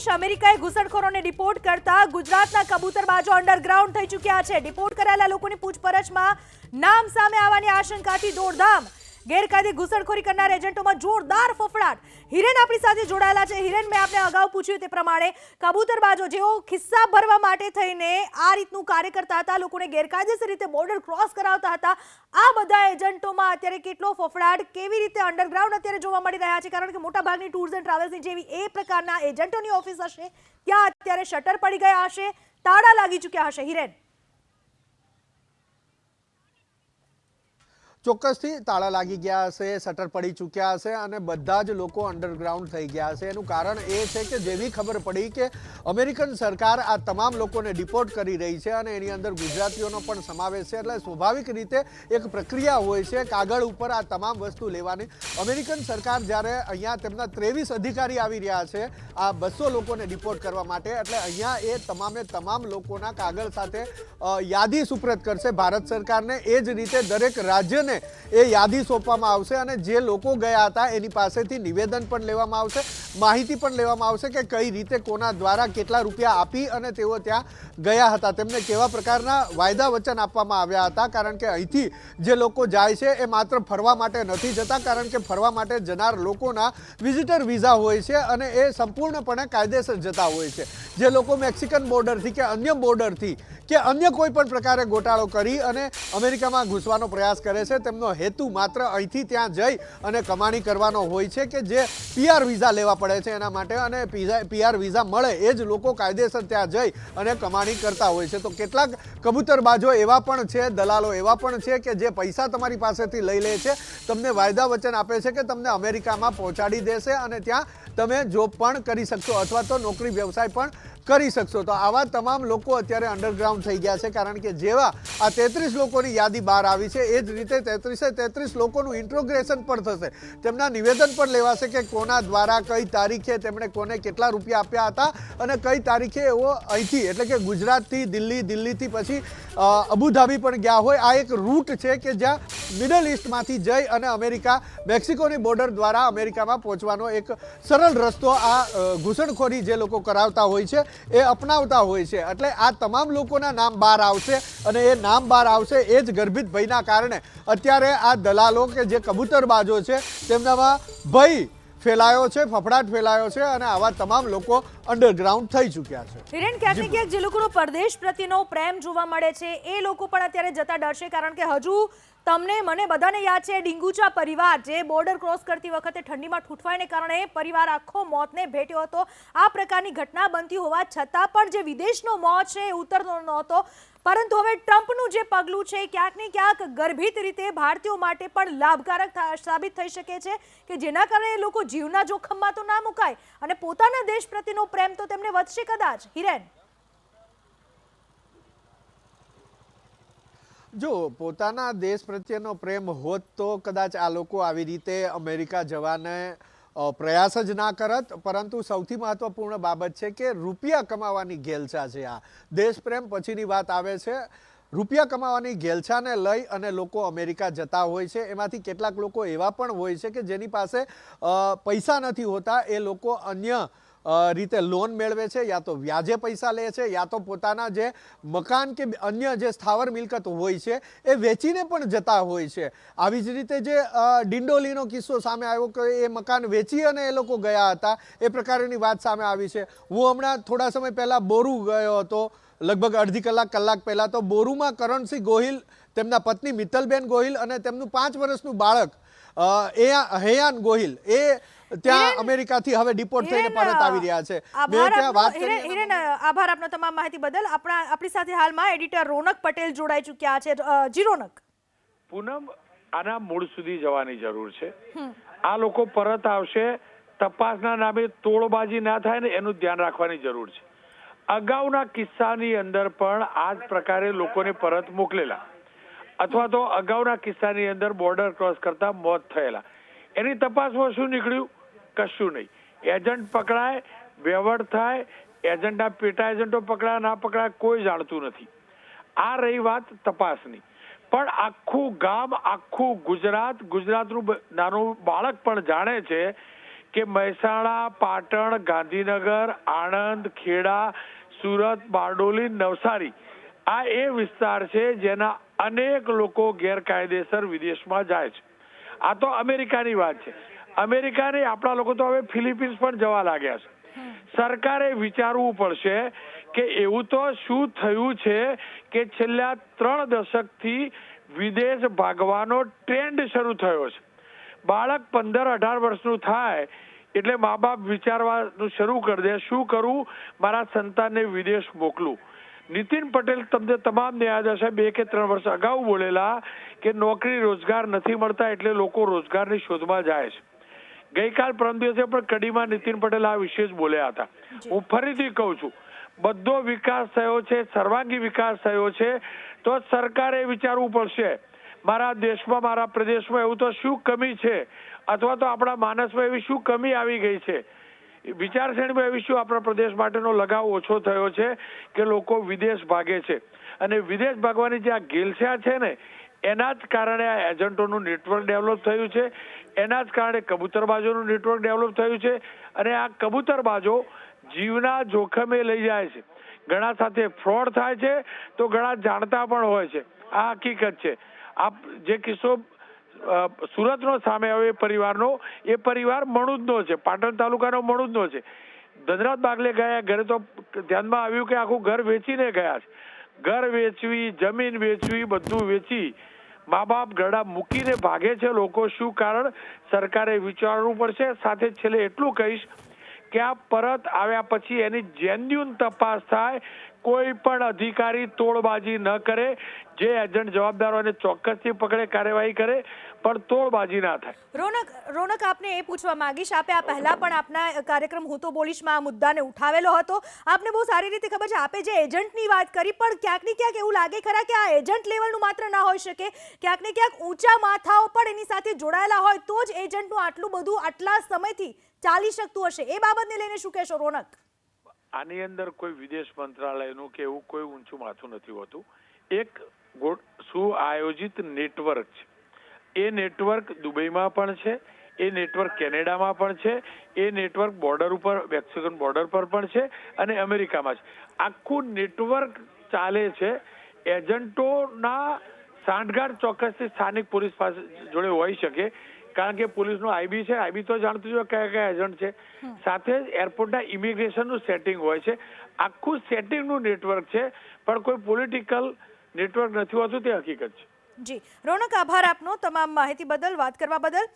ન્યાયાધીશ અમેરિકાએ ઘૂસણખોરોને ડિપોર્ટ કરતા ગુજરાતના કબૂતરબાજો અંડરગ્રાઉન્ડ થઈ ચૂક્યા છે। ડિપોર્ટ કરાયેલા લોકોની પૂછપરછમાં નામ સામે આવવાની આશંકાથી દોડધામ। ગેરકાયદે ઘૂસણખોરી કરનાર એજન્ટોમાં જોરદાર ફફડાટ। હિરેન આપણી સાથે જોડાયેલા છે। હિરેન, મેં આપને અગાઉ પૂછ્યું તે પ્રમાણે કબૂતરબાજો જેઓ ખિસ્સા ભરવા માટે થઈને આ રીતનું કાર્ય કરતા હતા, લોકોને ગેરકાયદેસર રીતે બોર્ડર ક્રોસ કરાવતા હતા, આ બધા એજન્ટોમાં અત્યારે કેટલો ફફડાટ, કેવી રીતે અંડરગ્રાઉન્ડ અત્યારે જોવા મળી રહ્યા છે? કારણ કે મોટાભાગની ટૂર્સ એન્ડ ટ્રાવેલ્સની જેવી એ પ્રકારના એજન્ટોની ઓફિસ હશે ત્યાં અત્યારે શટર પડી ગયા હશે, તાળા લાગી ચૂક્યા હશે। હિરેન, ચોક્કસથી તાળા લાગી ગયા હશે, શટર પડી ચૂક્યા હશે અને બધા જ લોકો અંડરગ્રાઉન્ડ થઈ ગયા હશે। એનું કારણ એ છે કે જેવી ખબર પડી કે અમેરિકન સરકાર આ તમામ લોકોને ડિપોર્ટ કરી રહી છે અને એની અંદર ગુજરાતીઓનો પણ સમાવેશ છે, એટલે સ્વાભાવિક રીતે એક પ્રક્રિયા હોય છે કાગળ ઉપર આ તમામ વસ્તુ લેવાની। અમેરિકન સરકાર જ્યારે અહીંયા તેમના 23 અધિકારી આવી રહ્યા છે આ 200 લોકોને ડિપોર્ટ કરવા માટે, એટલે અહીંયા એ તમામ લોકોના કાગળ સાથે યાદી સુપ્રત કરશે ભારત સરકારને। એ જ રીતે દરેક રાજ્યને એ યાદી સોંપવામાં આવશે અને જે લોકો ગયા હતા એની પાસેથી નિવેદન પણ લેવામાં આવશે, માહિતી પણ લેવામાં આવશે કે કઈ રીતે કોના દ્વારા કેટલા રૂપિયા આપી અને તેઓ ત્યાં ગયા હતા, તેમને કેવા પ્રકારના વાયદા વચન આપવામાં આવ્યા હતા। કારણ કે અહીંથી જે લોકો જાય છે એ માત્ર ફરવા માટે નથી જતા, કારણ કે ફરવા માટે જનાર લોકોના વિઝિટર વિઝા હોય છે અને એ સંપૂર્ણપણે કાયદેસર જતા હોય છે। જે લોકો મેક્સિકન બોર્ડરથી કે અન્ય બોર્ડરથી કે અન્ય કોઈ પણ પ્રકારે ગોટાળો કરી અને અમેરિકામાં ઘૂસવાનો પ્રયાસ કરે છે, તેમનો હેતુ માત્ર અહીંથી ત્યાં જઈ અને કમાણી કરવાનો હોય છે કે જે PR વિઝા લેવા પડે છે એના માટે, અને PR વિઝા મળે એ જ લોકો કાયદેસર ત્યાં જઈ અને કમાણી કરતા હોય છે। તો કેટલાક કબૂતરબાજો એવા પણ છે, દલાલો એવા પણ છે કે જે પૈસા તમારી પાસેથી લઈ લે છે, તમને વાયદા વચન આપે છે કે તમને અમેરિકામાં પહોંચાડી દેશે અને ત્યાં તમે જોબ પણ કરી શકશો અથવા તો નોકરી વ્યવસાય પણ કરી શકશો। તો આવા તમામ લોકો અત્યારે અંડરગ્રાઉન્ડ થઈ ગયા છે, કારણ કે જેવા આ 33 લોકોની યાદી બહાર આવી છે એ જ રીતે 33 લોકોનું ઇન્ટ્રોગ્રેશન પણ થશે, તેમના નિવેદન પણ લેવાશે કે કોના દ્વારા કઈ તારીખે તેમણે કોને કેટલા રૂપિયા આપ્યા હતા અને કઈ તારીખે એવો અહીંથી એટલે કે ગુજરાતથી દિલ્હીથી પછી અબુધાબી પણ ગયા હોય। આ એક રૂટ છે કે જ્યાં મિડલ ઇસ્ટમાંથી જઈ અને અમેરિકા મેક્સિકોની બોર્ડર દ્વારા અમેરિકામાં પહોંચવાનો એક સરળ રસ્તો આ ઘૂસણખોરી જે લોકો કરાવતા હોય છે એ અપનાવતા હોય છે। એટલે આ તમામ લોકોના નામ બહાર આવશે અને એ નામ બહાર આવશે એ જ ગર્ભિત ભયના કારણે અત્યારે આ દલાલો કે જે કબૂતરબાજો છે તેમનામાં ભય ફેલાયો છે, ફફડાટ ફેલાયો છે અને આવા તમામ લોકો અંડરગ્રાઉન્ડ થઈ ચૂક્યા છે। હિરેન, ક્યાંક ને ક્યાંક જે લોકોનો પરદેશ પ્રત્યેનો પ્રેમ જોવા મળે છે એ લોકો પણ અત્યારે જતા ડરશે, કારણ કે હજુ તમને મને બધાને યાદ છે ડીંગુચા પરિવાર જે બોર્ડર ક્રોસ કરતી વખતે ઠંડીમાં ઠૂંઠવાઈને કારણે પરિવાર આખો મોતને ભેટ્યો હતો। આ પ્રકારની ઘટના બનતી હોવા છતાં પણ જે વિદેશનો મોત છે એ ઉતરતો નહોતો, પરંતુ હવે ટ્રમ્પનું જે પગલું છે ક્યાંક ને ક્યાંક ગર્ભિત રીતે ભારતીયો માટે પણ લાભકારક સાબિત થઈ શકે છે કે જેના કારણે લોકો જીવના જોખમમાં તો ના મુકાય અને પોતાના દેશ પ્રત્યેનો પ્રેમ તો તેમને વધશે કદાચ। હિરેન, જો પોતાના દેશ પ્રત્યેનો પ્રેમ હોત તો કદાચ આ લોકો આવી રીતે અમેરિકા જવાને પ્રયાસ જ ના કરત, પરંતુ સૌથી મહત્વપૂર્ણ બાબત છે કે રૂપિયા કમાવાની ઘેલછા છે। આ દેશ પ્રેમ પછીની વાત આવે છે, રૂપિયા કમાવાની ઘેલછાને લઈ અને લોકો અમેરિકા જતા હોય છે। એમાંથી કેટલાક લોકો એવા પણ હોય છે કે જેની પાસે પૈસા નથી હોતા, એ લોકો અન્ય રીતે લોન મેળવે છે, યા તો વ્યાજે પૈસા લે છે, યા તો પોતાના જે મકાન કે અન્ય જે સ્થાવર મિલકત હોય છે એ વેચીને પણ જતા હોય છે। આવી જ રીતે જે ડિંડોલીનો કિસ્સો સામે આવ્યો કે એ મકાન વેચી અને એ લોકો ગયા હતા, એ પ્રકારની વાત સામે આવી છે। હું હમણાં થોડા સમય પહેલાં બોરુ ગયો હતો, લગભગ અડધી કલાક પહેલાં। તો બોરુમાં કરણસિંહ ગોહિલ, તેમના પત્ની મિત્તલબેન ગોહિલ અને તેમનું 5 વર્ષનું બાળક હેયાન ગોહિલ એ ત્યાં અમેરિકાથી હવે ડિપોર્ટ થઈને પરત આવી રહ્યા છે। હિરેન, આભાર આપનો તમામ માહિતી બદલ। આપણી સાથે હાલમાં એડિટર રોનક પટેલ જોડાઈ ચૂક્યા છે। જી રોનક। પૂનમ, આના મૂળ સુધી જવાની જરૂર છે। આ લોકો પરત આવશે, તપાસના નામે તોડબાજી ના થાય ને એનું ધ્યાન રાખવાની જરૂર છે। અગાઉના કિસ્સાની અંદર પણ આ જ પ્રકારે લોકોને પરત મોકલેલા અથવા તો અગાઉના કિસ્સાની અંદર બોર્ડર ક્રોસ કરતા મોત થયેલા, એની તપાસમાં શું નીકળ્યું? કશું નહીં। એજન્ટ પકડાય, વ્યવહાર થાય, એજન્ટના પેટા એજન્ટો પકડાય ના પકડાય કોઈ જાણતું નથી। આ રહી વાત તપાસની, પણ આખું ગામ, આખું ગુજરાતનું નાનું બાળક પણ જાણે છે કે મહેસાણા, પાટણ, ગાંધીનગર, આણંદ, ખેડા, સુરત, બારડોલી, નવસારી આ એ વિસ્તાર છે જેના અનેક લોકો ગેરકાયદેસર વિદેશમાં જાય છે. આ તો અમેરિકાની વાત છે. અમેરિકાની આપણા લોકો તો હવે ફિલિપિન્સ પણ જવા લાગ્યા છે. સરકારે વિચારવું પડશે કે એવું તો શું થયું છે કે છેલ્લા 3 દશકથી વિદેશ ભાગવાનો ટ્રેન્ડ શરૂ થયો છે. બાળક 15-18 વર્ષનું થાય એટલે મા બાપ વિચારવાનું શરૂ કરી દે, શું કરું, મારા સંતાનને વિદેશ મોકલું. નીતિન પટેલ તમને તમામને યાદ હશે 2 કે 3 વર્ષ અગાઉ બોલેલા કે નોકરી રોજગાર નથી મળતા એટલે લોકો રોજગારની શોધમાં જાય છે. ગઈકાલ પરમ દિવસે પણ કડીમાં નીતિન પટેલ આ વિશે જ બોલ્યા હતા. હું ફરીથી કહું છું, બધો વિકાસ થયો છે, સર્વાંગી વિકાસ થયો છે, તો સરકારે વિચારવું પડશે મારા દેશમાં, મારા પ્રદેશમાં એવું તો શું કમી છે, અથવા તો આપણા માનસમાં એવી શું કમી આવી ગઈ છે, વિચારસરણીમાં એવી શું આપણા પ્રદેશ માટેનો લગાવ ઓછો થયો છે કે લોકો વિદેશ ભાગે છે. અને વિદેશ ભાગવાની જે આ ઘેલછા છે ને એના જ કારણે આ એજન્ટોનું નેટવર્ક ડેવલપ થયું છે, એના જ કારણે કબૂતરબાજોનું નેટવર્ક ડેવલપ થયું છે. અને આ કબૂતરબાજો જીવના જોખમે લઈ જાય છે. ઘણા સાથે ફ્રોડ થાય છે તો ઘણા જાણતા પણ હોય છે. આ હકીકત છે. આપ જે કિસ્સો સુરતનો સામે આવ્યો એ પરિવારનો, એ પરિવાર મણુદનો છે, પાટણ તાલુકાનો મણુદનો છે. ધનરાજ બાગલે ગયા ઘરે તો ધ્યાનમાં આવ્યું કે આખું ઘર વેચીને ગયા છે. ઘર વેચવી, જમીન વેચવી, બધું વેચી મા બાપ ગરડા મૂકીને ભાગે છે લોકો. શું કારણ? સરકારે વિચારવું પડશે. સાથે છેલ્લે એટલું કહીશ કે આ પરત આવ્યા પછી એની જેન્યુન તપાસ થાય. કોઈ પણ અધિકારી તોડબાજી ન કરે. જે એજન્ટ જવાબદાર હોય એને ચોક્કસથી પકડે, કાર્યવાહી કરે, પણ તોડબાજી ના થાય. રોનક, આપને એ પૂછવા માંગીશ, આપે આ પહેલા પણ આપના કાર્યક્રમ હું તો બોલીશમાં આ મુદ્દાને ઉઠાવેલો હતો. આપને બહુ સારી રીતે ખબર છે. આપે જે એજન્ટની વાત કરી, પણ ક્યાંક ને ક્યાંક એવું લાગે ખરા કે આ એજન્ટ લેવલનું માત્ર ના હોઈ શકે, ક્યાંક ને ક્યાંક ઊંચા માથાઓ પણ એની સાથે જોડાયેલા હોય તો જ એજન્ટનું આટલું બધું આટલા સમયથી ચાલી શકતું હશે. એ બાબતને લઈને શું કહેશો રોનક? આની અંદર કોઈ વિદેશ મંત્રાલયનું કે એવું કોઈ ઊંચું માથું નથી હોતું. એક સુઆયોજિત નેટવર્ક છે. એ નેટવર્ક દુબઈમાં પણ છે, એ નેટવર્ક કેનેડામાં પણ છે, એ નેટવર્ક બોર્ડર ઉપર, મેક્સિકન બોર્ડર પર પણ છે, અને અમેરિકામાં છે. આખું નેટવર્ક ચાલે છે. એજન્ટોના સાંઠગાંઠ ચોક્કસથી સ્થાનિક પોલીસ પાસે જોડે હોઈ શકે, કારણ કે પોલીસનું આઈબી છે, આઈબી તો જાણતું જ કયા કયા એજન્ટ છે. સાથે જ એરપોર્ટના ઇમિગ્રેશનનું સેટિંગ હોય છે. આખું સેટિંગનું નેટવર્ક છે, પણ કોઈ પોલિટિકલ નેટવર્ક નથી હોતું, તે હકીકત છે. જી રોનક, આભાર આપનો તમામ માહિતી બદલ, વાત કરવા બદલ.